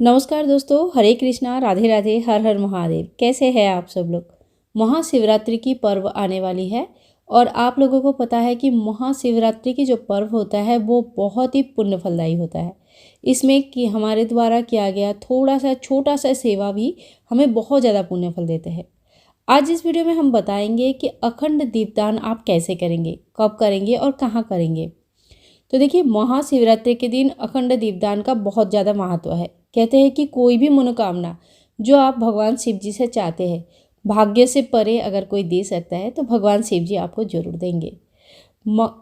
नमस्कार दोस्तों, हरे कृष्णा, राधे राधे, हर हर महादेव। कैसे हैं आप सब लोग। महाशिवरात्रि की पर्व आने वाली है और आप लोगों को पता है कि महाशिवरात्रि की जो पर्व होता है वो बहुत ही पुण्य फलदायी होता है। इसमें कि हमारे द्वारा किया गया थोड़ा सा छोटा सा सेवा भी हमें बहुत ज़्यादा पुण्य फल देते हैं। आज इस वीडियो में हम बताएंगे कि अखंड दीपदान आप कैसे करेंगे, कब करेंगे और कहाँ करेंगे। तो देखिए, महाशिवरात्रि के दिन अखंड दीपदान का बहुत ज़्यादा महत्व है। कहते हैं कि कोई भी मनोकामना जो आप भगवान शिव जी से चाहते हैं, भाग्य से परे अगर कोई दे सकता है तो भगवान शिव जी आपको जरूर देंगे।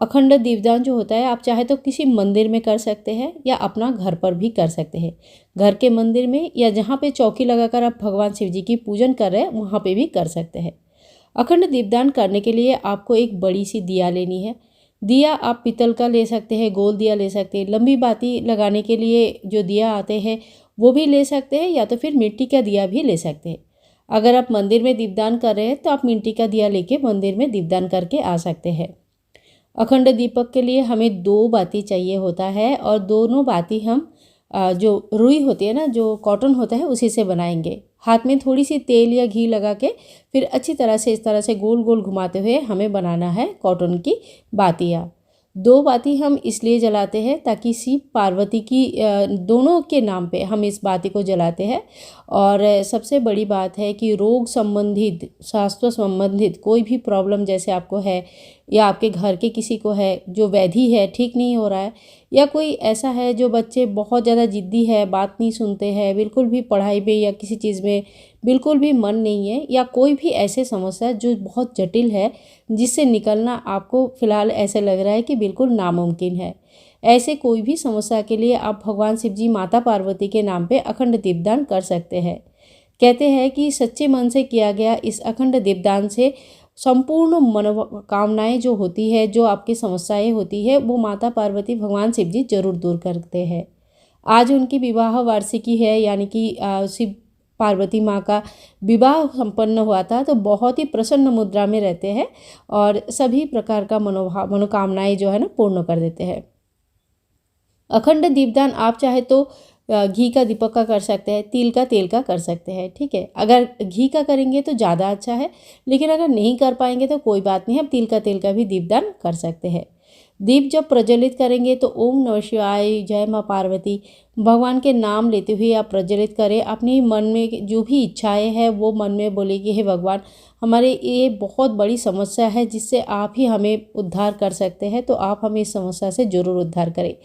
अखंड दीपदान जो होता है, आप चाहे तो किसी मंदिर में कर सकते हैं या अपना घर पर भी कर सकते हैं। घर के मंदिर में या जहाँ पे चौकी लगाकर आप भगवान शिव जी की पूजन कर रहे हैं वहाँ पे भी कर सकते हैं। अखंड दीपदान करने के लिए आपको एक बड़ी सी दिया लेनी है। दिया आप पीतल का ले सकते हैं, गोल दिया ले सकते हैं, लंबी बाती लगाने के लिए जो दिया आते हैं वो भी ले सकते हैं, या तो फिर मिट्टी का दिया भी ले सकते हैं। अगर आप मंदिर में दीपदान कर रहे हैं तो आप मिट्टी का दिया लेके मंदिर में दीपदान करके आ सकते हैं। अखंड दीपक के लिए हमें 2 बाती चाहिए होता है और दोनों बाती हम जो रुई होती है ना, जो कॉटन होता है उसी से बनाएंगे। हाथ में थोड़ी सी तेल या घी लगा के फिर अच्छी तरह से इस तरह से गोल गोल घुमाते हुए हमें बनाना है कॉटन की बातियाँ। 2 बाती हम इसलिए जलाते हैं ताकि शिव पार्वती की दोनों के नाम पे हम इस बाती को जलाते हैं। और सबसे बड़ी बात है कि रोग संबंधित, स्वास्थ्य संबंधित कोई भी प्रॉब्लम जैसे आपको है या आपके घर के किसी को है, जो व्याधि है ठीक नहीं हो रहा है, या कोई ऐसा है जो बच्चे बहुत ज़्यादा ज़िद्दी है, बात नहीं सुनते हैं, बिल्कुल भी पढ़ाई में या किसी चीज़ में बिल्कुल भी मन नहीं है, या कोई भी ऐसे समस्या जो बहुत जटिल है जिससे निकलना आपको फ़िलहाल ऐसे लग रहा है कि बिल्कुल नामुमकिन है, ऐसे कोई भी समस्या के लिए आप भगवान शिव जी, माता पार्वती के नाम पे अखंड दीपदान कर सकते हैं। कहते हैं कि सच्चे मन से किया गया इस अखंड दीपदान से संपूर्ण मनोकामनाएं जो होती है, जो आपकी समस्याएं होती है, वो माता पार्वती, भगवान शिव जी जरूर दूर करते हैं। आज उनकी विवाह वार्षिकी है, यानी कि शिव पार्वती माँ का विवाह संपन्न हुआ था, तो बहुत ही प्रसन्न मुद्रा में रहते हैं और सभी प्रकार का मनोकामनाएं जो है ना पूर्ण कर देते हैं। अखंड दीपदान आप चाहे तो घी का दीपक का कर सकते हैं, तिल का, तेल का कर सकते हैं। ठीक है, अगर घी का करेंगे तो ज़्यादा अच्छा है, लेकिन अगर नहीं कर पाएंगे तो कोई बात नहीं, हम तिल का, तेल का भी दीपदान कर सकते हैं। दीप जब प्रज्वलित करेंगे तो ओम नमः शिवाय, जय माँ पार्वती, भगवान के नाम लेते हुए आप प्रज्वलित करें। अपनी मन में जो भी इच्छाएं हैं वो मन में बोले कि हे भगवान, हमारे ये बहुत बड़ी समस्या है जिससे आप ही हमें उद्धार कर सकते हैं, तो आप हमें इस समस्या से जरूर उद्धार करें।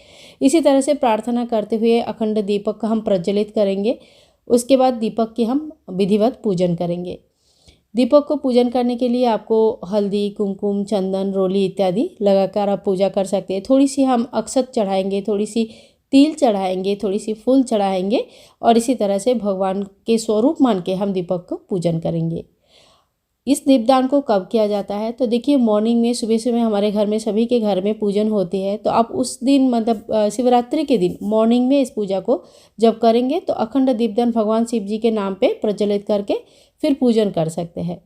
इसी तरह से प्रार्थना करते हुए अखंड दीपक का हम प्रज्वलित करेंगे। उसके बाद दीपक की हम विधिवत पूजन करेंगे। दीपक को पूजन करने के लिए आपको हल्दी, कुमकुम, चंदन, रोली इत्यादि लगाकर आप पूजा कर सकते हैं। थोड़ी सी हम अक्षत चढ़ाएंगे, थोड़ी सी तिल चढ़ाएंगे, थोड़ी सी फूल चढ़ाएंगे और इसी तरह से भगवान के स्वरूप मान के हम दीपक को पूजन करेंगे। इस दीपदान को कब किया जाता है, तो देखिए, मॉर्निंग में, सुबह सुबह हमारे घर में, सभी के घर में पूजन होती है, तो आप उस दिन मतलब शिवरात्रि के दिन मॉर्निंग में इस पूजा को जब करेंगे तो अखंड दीपदान भगवान शिव जी के नाम पे प्रज्वलित करके फिर पूजन कर सकते हैं।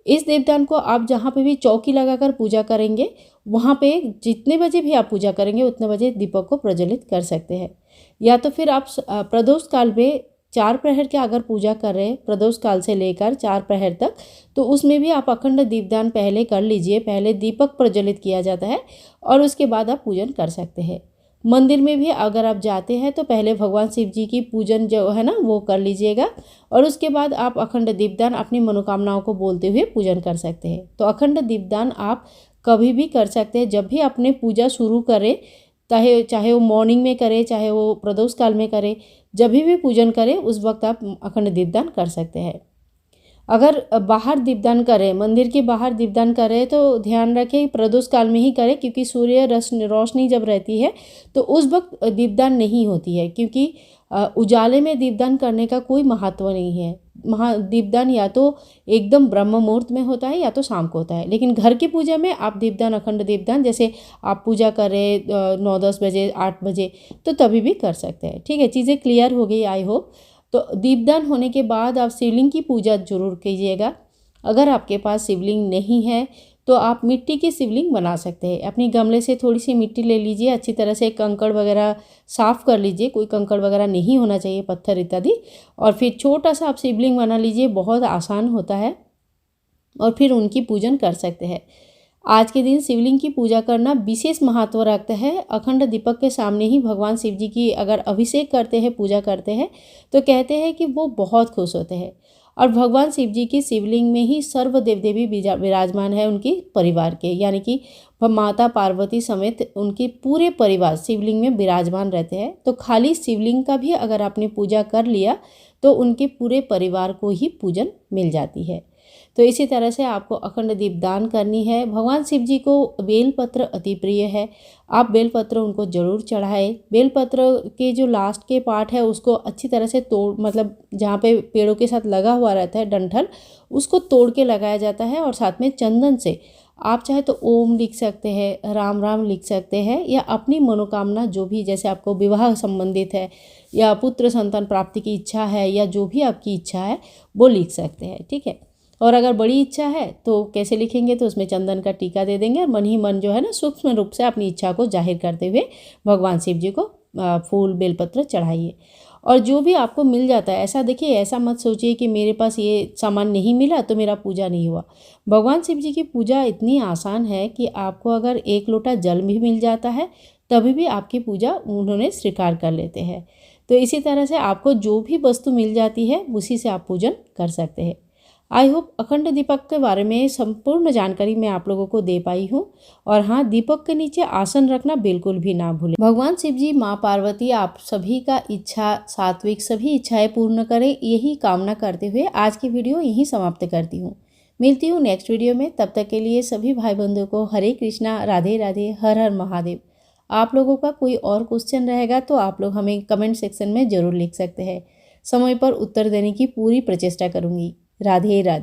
इस दीपदान को आप जहाँ पे भी चौकी लगाकर पूजा करेंगे, वहाँ पे जितने बजे भी आप पूजा करेंगे उतने बजे दीपक को प्रज्वलित कर सकते हैं। या तो फिर आप प्रदोष काल में 4 प्रहर की अगर पूजा कर रहे हैं, प्रदोष काल से लेकर 4 प्रहर तक, तो उसमें भी आप अखंड दीपदान पहले कर लीजिए। पहले दीपक प्रज्वलित किया जाता है और उसके बाद आप पूजन कर सकते हैं। मंदिर में भी अगर आप जाते हैं तो पहले भगवान शिव जी की पूजन जो है ना वो कर लीजिएगा और उसके बाद आप अखंड दीपदान अपनी मनोकामनाओं को बोलते हुए पूजन कर सकते हैं। तो अखंड दीपदान आप कभी भी कर सकते हैं, जब भी अपने पूजा शुरू करें, चाहे वो मॉर्निंग में करें, चाहे वो प्रदोष काल में करें, जब भी पूजन करें उस वक्त आप अखंड दीपदान कर सकते हैं। अगर बाहर दीपदान करें, मंदिर के बाहर दीपदान करें, तो ध्यान रखें प्रदोष काल में ही करें, क्योंकि सूर्य रोशनी जब रहती है तो उस वक्त दीपदान नहीं होती है, क्योंकि उजाले में दीपदान करने का कोई महत्व नहीं है। दीपदान या तो एकदम ब्रह्म मुहूर्त में होता है या तो शाम को होता है, लेकिन घर की पूजा में आप दीपदान, अखंड दीपदान, जैसे आप पूजा करें 9-10 बजे, 8 बजे, तो तभी भी कर सकते हैं। ठीक है, चीज़ें क्लियर हो गई आई होप। तो दीपदान होने के बाद आप शिवलिंग की पूजा जरूर कीजिएगा। अगर आपके पास शिवलिंग नहीं है तो आप मिट्टी की शिवलिंग बना सकते हैं। अपनी गमले से थोड़ी सी मिट्टी ले लीजिए, अच्छी तरह से कंकड़ वगैरह साफ़ कर लीजिए, कोई कंकड़ वगैरह नहीं होना चाहिए, पत्थर इत्यादि। और फिर छोटा सा आप शिवलिंग बना लीजिए, बहुत आसान होता है, और फिर उनकी पूजन कर सकते हैं। आज के दिन शिवलिंग की पूजा करना विशेष महत्व रखता है। अखंड दीपक के सामने ही भगवान शिव जी की अगर अभिषेक करते हैं, पूजा करते हैं, तो कहते हैं कि वो बहुत खुश होते हैं। और भगवान शिव जी की शिवलिंग में ही सर्व देव देवी विराजमान है उनकी परिवार के, यानी कि माता पार्वती समेत उनके पूरे परिवार शिवलिंग में विराजमान रहते हैं। तो खाली शिवलिंग का भी अगर आपने पूजा कर लिया तो उनके पूरे परिवार को ही पूजन मिल जाती है। तो इसी तरह से आपको अखंड दीप दान करनी है। भगवान शिव जी को बेलपत्र अति प्रिय है, आप बेलपत्र उनको जरूर चढ़ाएं। बेलपत्र के जो लास्ट के पार्ट है उसको अच्छी तरह से तोड़, मतलब जहाँ पे पेड़ों के साथ लगा हुआ रहता है डंठल, उसको तोड़ के लगाया जाता है। और साथ में चंदन से आप चाहे तो ओम लिख सकते हैं, राम राम लिख सकते हैं, या अपनी मनोकामना जो भी, जैसे आपको विवाह संबंधित है या पुत्र संतान प्राप्ति की इच्छा है या जो भी आपकी इच्छा है वो लिख सकते हैं। ठीक है। और अगर बड़ी इच्छा है तो कैसे लिखेंगे, तो उसमें चंदन का टीका दे देंगे और मन ही मन जो है ना सूक्ष्म रूप से अपनी इच्छा को जाहिर करते हुए भगवान शिव जी को फूल बेलपत्र चढ़ाइए। और जो भी आपको मिल जाता है, ऐसा देखिए, ऐसा मत सोचिए कि मेरे पास ये सामान नहीं मिला तो मेरा पूजा नहीं हुआ। भगवान शिव जी की पूजा इतनी आसान है कि आपको अगर एक लोटा जल भी मिल जाता है तभी भी आपकी पूजा उन्होंने स्वीकार कर लेते हैं। तो इसी तरह से आपको जो भी वस्तु मिल जाती है उसी से आप पूजन कर सकते हैं। आई होप अखंड दीपक के बारे में संपूर्ण जानकारी मैं आप लोगों को दे पाई हूँ। और हाँ, दीपक के नीचे आसन रखना बिल्कुल भी ना भूलें। भगवान शिव जी, माँ पार्वती आप सभी का इच्छा सात्विक सभी इच्छाएं पूर्ण करें, यही कामना करते हुए आज की वीडियो यहीं समाप्त करती हूँ। मिलती हूँ नेक्स्ट वीडियो में, तब तक के लिए सभी भाई बंधुओं को हरे कृष्णा, राधे राधे, हर हर महादेव। आप लोगों का कोई और क्वेश्चन रहेगा तो आप लोग हमें कमेंट सेक्शन में ज़रूर लिख सकते हैं। समय पर उत्तर देने की पूरी प्रचेष्टा करूँगी। राधे राधे।